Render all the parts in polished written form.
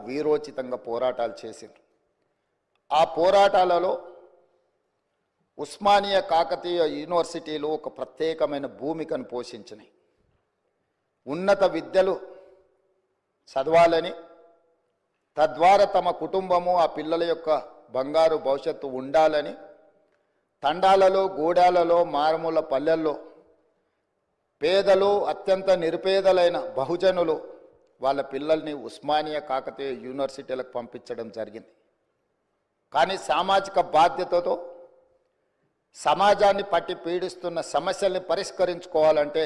వీరోచితంగా పోరాటాలు చేసిండ్రు. ఆ పోరాటాలలో ఉస్మానియా కాకతీయ యూనివర్సిటీలు ఒక ప్రత్యేకమైన భూమికను పోషించినాయి. ఉన్నత విద్యలు చదవాలని, తద్వారా తమ కుటుంబము ఆ పిల్లల యొక్క బంగారు భవిష్యత్తు ఉండాలని తండాలలో, గూడాలలో, మారుమూల పల్లెల్లో పేదలు, అత్యంత నిరుపేదలైన బహుజనులు వాళ్ళ పిల్లల్ని ఉస్మానియా కాకతీయ యూనివర్సిటీలకు పంపించడం జరిగింది. కానీ సామాజిక బాధ్యతతో సమాజాన్ని పట్టి పీడిస్తున్న సమస్యల్ని పరిష్కరించుకోవాలంటే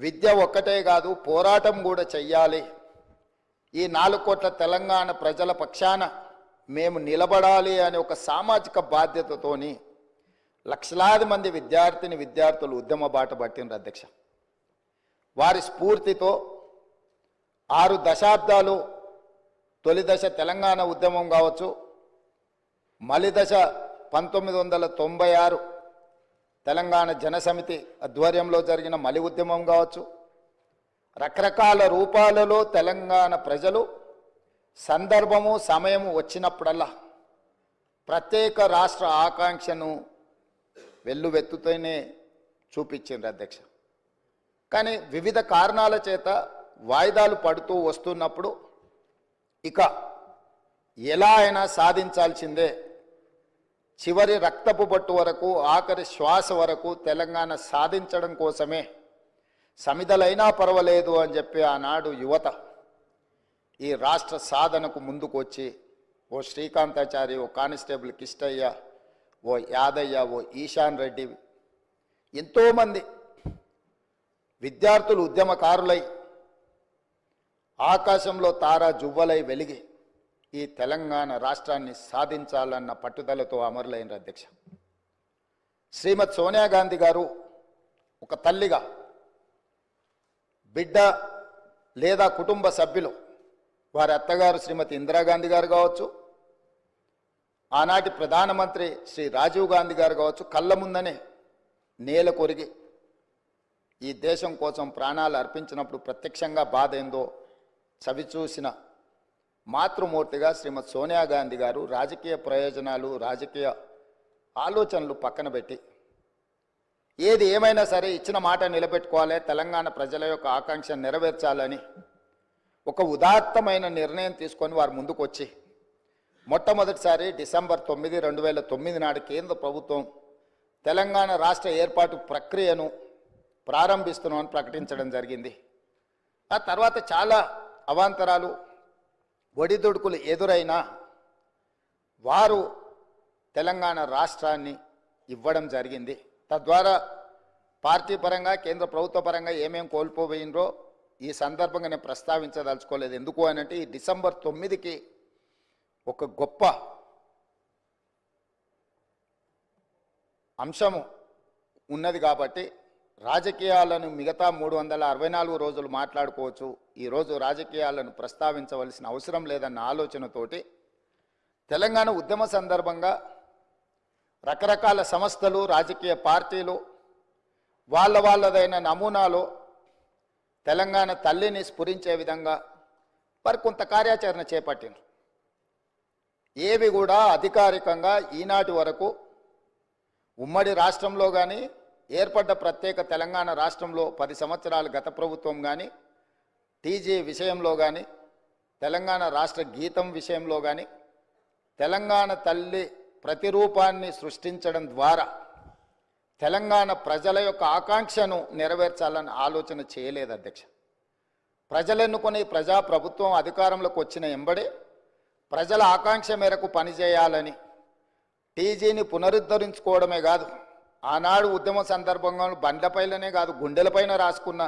విద్య ఒక్కటే కాదు, పోరాటం కూడా చెయ్యాలి. ఈ 4 కోట్ల తెలంగాణ ప్రజల పక్షాన మేము నిలబడాలి అనే ఒక సామాజిక బాధ్యతతోని లక్షలాది మంది విద్యార్థులు ఉద్యమ బాట పట్టిండ్రు అధ్యక్ష. వారి స్ఫూర్తితో 6 దశాబ్దాలు తొలి దశ తెలంగాణ ఉద్యమం కావచ్చు, మలి దశ 1996 తెలంగాణ జనసమితి ఆధ్వర్యంలో జరిగిన మలి ఉద్యమం కావచ్చు, రకరకాల రూపాలలో తెలంగాణ ప్రజలు సందర్భము సమయము వచ్చినప్పుడల్లా ప్రత్యేక రాష్ట్ర ఆకాంక్షను వెల్లువెత్తుతూనే చూపించిండ్రు అధ్యక్ష. కానీ వివిధ కారణాల చేత వాయిదాలు పడుతూ వస్తున్నప్పుడు ఇక ఎలా అయినా సాధించాల్సిందే, చివరి రక్తపు బొట్టు వరకు, ఆఖరి శ్వాస వరకు తెలంగాణ సాధించడం కోసమే సమిధలైనా పర్వాలేదు అని చెప్పి ఆనాడు యువత ఈ రాష్ట్ర సాధనకు ముందుకు వచ్చి ఓ శ్రీకాంతాచారి, ఓ కానిస్టేబుల్ కిష్టయ్య, ఓ యాదయ్య, ఓ ఈశాన్ రెడ్డి, ఎంతోమంది విద్యార్థులు ఉద్యమకారులై ఆకాశంలో తారా జువ్వలై వెలిగి ఈ తెలంగాణ రాష్ట్రాన్ని సాధించాలన్న పట్టుదలతో అమరులైన అధ్యక్ష. శ్రీమతి సోనియా గాంధీ గారు ఒక తల్లిగా బిడ్డ లేదా కుటుంబ సభ్యులు, వారి అత్తగారు శ్రీమతి ఇందిరాగాంధీ గారు కావచ్చు, ఆనాటి ప్రధానమంత్రి శ్రీ రాజీవ్ గాంధీ గారు కావచ్చు, కళ్ళ ముందనే నేల కొరిగి ఈ దేశం కోసం ప్రాణాలు అర్పించినప్పుడు ప్రత్యక్షంగా బాధ ఏందో చవిచూసిన మాతృమూర్తిగా శ్రీమతి సోనియా గాంధీ గారు రాజకీయ ప్రయోజనాలు, రాజకీయ ఆలోచనలు పక్కన పెట్టి ఏది ఏమైనా సరే ఇచ్చిన మాట నిలబెట్టుకోవాలి, తెలంగాణ ప్రజల యొక్క ఆకాంక్ష నెరవేర్చాలని ఒక ఉదాత్తమైన నిర్ణయం తీసుకొని వారు ముందుకు వచ్చి మొట్టమొదటిసారి డిసెంబర్ 9, 2009 నాడు కేంద్ర ప్రభుత్వం తెలంగాణ రాష్ట్ర ఏర్పాటు ప్రక్రియను ప్రారంభిస్తున్నామని ప్రకటించడం జరిగింది. ఆ తర్వాత చాలా అవాంతరాలు, ఒడిదుడుకులు ఎదురైనా వారు తెలంగాణ రాష్ట్రాన్ని ఇవ్వడం జరిగింది. తద్వారా పార్టీ పరంగా, కేంద్ర ప్రభుత్వ పరంగా ఏమేం కోల్పోయిందో ఈ సందర్భంగా నేను ప్రస్తావించదలుచుకోలేదు. ఎందుకు అనంటే ఈ డిసెంబర్ 9కి ఒక గొప్ప అంశము ఉన్నది కాబట్టి రాజకీయాలను మిగతా 364 రోజులు మాట్లాడుకోవచ్చు, ఈరోజు రాజకీయాలను ప్రస్తావించవలసిన అవసరం లేదన్న ఆలోచనతోటి తెలంగాణ ఉద్యమ సందర్భంగా రకరకాల సంస్థలు, రాజకీయ పార్టీలు వాళ్ళదైన నమూనాలో తెలంగాణ తల్లిని స్ఫురించే విధంగా వారు కొంత కార్యాచరణ చేపట్టిండ్రు. ఏవి కూడా అధికారికంగా ఈనాటి వరకు ఉమ్మడి రాష్ట్రంలో కానీ, ఏర్పడ్డ ప్రత్యేక తెలంగాణ రాష్ట్రంలో 10 సంవత్సరాలు గత ప్రభుత్వం కానీ, టీజీ విషయంలో కానీ, తెలంగాణ రాష్ట్ర గీతం విషయంలో కానీ తెలంగాణ తల్లి ప్రతిరూపాన్ని సృష్టించడం ద్వారా తెలంగాణ ప్రజల యొక్క ఆకాంక్షను నెరవేర్చాలని ఆలోచన చేయలేదు అధ్యక్ష. ప్రజలెన్నుకొని ప్రజాప్రభుత్వం అధికారంలోకి వచ్చిన ఎంబడే ప్రజల ఆకాంక్ష మేరకు పనిచేయాలని టీజీని పునరుద్ధరించుకోవడమే కాదు, ఆనాడు ఉద్యమ సందర్భంగా బండ్లపైలనే కాదు గుండెలపైన రాసుకున్న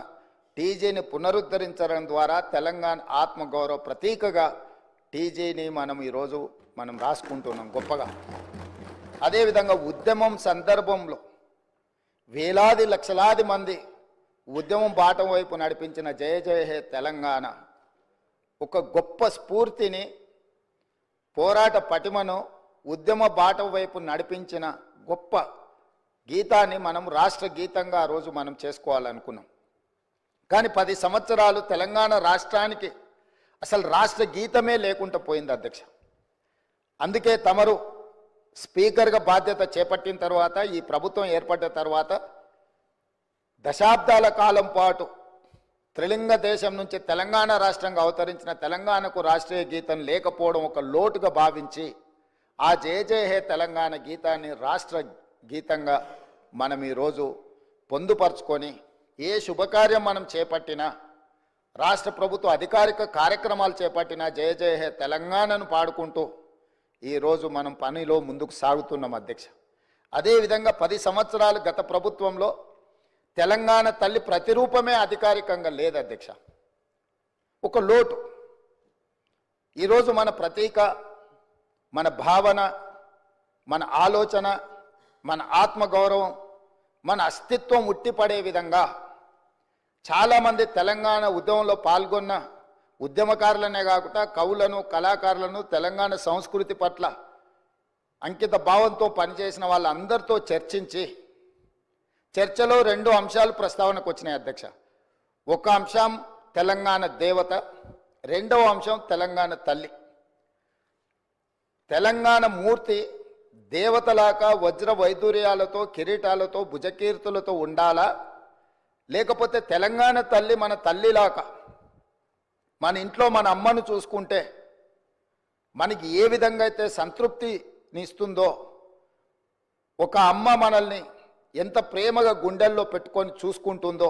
టీజీని పునరుద్ధరించడం ద్వారా తెలంగాణ ఆత్మగౌరవ ప్రతీకగా టీజీని ఈరోజు మనం రాసుకుంటున్నాం గొప్పగా. అదేవిధంగా ఉద్యమం సందర్భంలో వేలాది లక్షలాది మంది ఉద్యమం బాట వైపు నడిపించిన జయ జయ హే తెలంగాణ ఒక గొప్ప స్ఫూర్తిని, పోరాట పటిమను, ఉద్యమ బాట వైపు నడిపించిన గొప్ప గీతాన్ని మనం రాష్ట్ర గీతంగా ఆ రోజు మనం చేసుకోవాలనుకున్నాం. కానీ 10 సంవత్సరాలు తెలంగాణ రాష్ట్రానికి అసలు రాష్ట్ర గీతమే లేకుండా పోయింది అధ్యక్ష. అందుకే తమరు స్పీకర్గా బాధ్యత చేపట్టిన తర్వాత, ఈ ప్రభుత్వం ఏర్పడ్డ తర్వాత దశాబ్దాల కాలం పాటు త్రిలింగ దేశం నుంచి తెలంగాణ రాష్ట్రంగా అవతరించిన తెలంగాణకు రాష్ట్రీయ గీతం లేకపోవడం ఒక లోటుగా భావించి ఆ జయ జయ హే తెలంగాణ గీతాన్ని రాష్ట్ర గీతంగా మనం ఈరోజు పొందుపరుచుకొని ఏ శుభకార్యం మనం చేపట్టినా, రాష్ట్ర ప్రభుత్వ అధికారిక కార్యక్రమాలు చేపట్టినా జయ జయ హే తెలంగాణను పాడుకుంటూ ఈరోజు మనం పనిలో ముందుకు సాగుతున్నాం అధ్యక్ష. అదేవిధంగా 10 సంవత్సరాలు గత ప్రభుత్వంలో తెలంగాణ తల్లి ప్రతిరూపమే అధికారికంగా లేదు అధ్యక్ష. ఒక లోటు. ఈరోజు మన ప్రతీక, మన భావన, మన ఆలోచన, మన ఆత్మగౌరవం, మన అస్తిత్వం ఉట్టిపడే విధంగా చాలామంది తెలంగాణ ఉద్యమంలో పాల్గొన్న ఉద్యమకారులనే కాకుండా కవులను, కళాకారులను, తెలంగాణ సంస్కృతి పట్ల అంకిత భావంతో పనిచేసిన వాళ్ళందరితో చర్చించి చర్చలో 2 అంశాలు ప్రస్తావనకు వచ్చినాయి అధ్యక్ష. ఒక అంశం తెలంగాణ దేవత, రెండవ అంశం తెలంగాణ తల్లి. తెలంగాణ మూర్తి దేవతలాగా వజ్ర వైదూర్యాలతో, కిరీటాలతో, భుజకీర్తులతో ఉండాలా, లేకపోతే తెలంగాణ తల్లి మన తల్లిలాగా మన ఇంట్లో మన అమ్మను చూసుకుంటే మనకి ఏ విధంగా అయితే సంతృప్తినిస్తుందో, ఒక అమ్మ మనల్ని ఎంత ప్రేమగా గుండెల్లో పెట్టుకొని చూసుకుంటుందో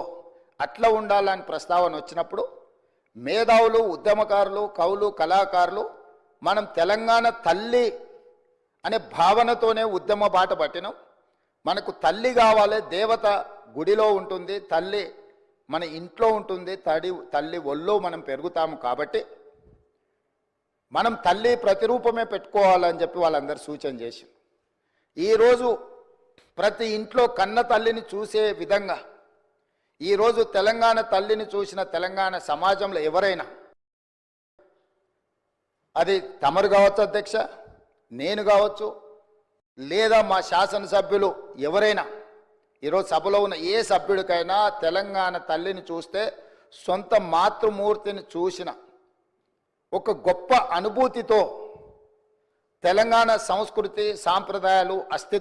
అట్లా ఉండాలని ప్రస్తావన వచ్చినప్పుడు మేధావులు, ఉద్యమకారులు, కవులు, కళాకారులు మనం తెలంగాణ తల్లి అనే భావనతోనే ఉద్యమ బాట పట్టినాం. మనకు తల్లి కావాలి, దేవత గుడిలో ఉంటుంది, తల్లి మన ఇంట్లో ఉంటుంది, తల్లి ఒళ్ళో మనం పెరుగుతాము. కాబట్టి మనం తల్లి ప్రతిరూపమే పెట్టుకోవాలని చెప్పి వాళ్ళందరూ సూచన చేసి ఈరోజు ప్రతి ఇంట్లో కన్న తల్లిని చూసే విధంగా ఈరోజు తెలంగాణ తల్లిని చూసిన తెలంగాణ సమాజంలో ఎవరైనా, అది తమరు కావచ్చు అధ్యక్ష, నేను కావచ్చు, లేదా మా శాసనసభ్యులు ఎవరైనా, ఈరోజు సభలో ఉన్న ఏ సభ్యుడికైనా తెలంగాణ తల్లిని చూస్తే సొంత మాతృమూర్తిని చూసిన ఒక గొప్ప అనుభూతితో తెలంగాణ సంస్కృతి, సాంప్రదాయాలు, అస్తిత్వం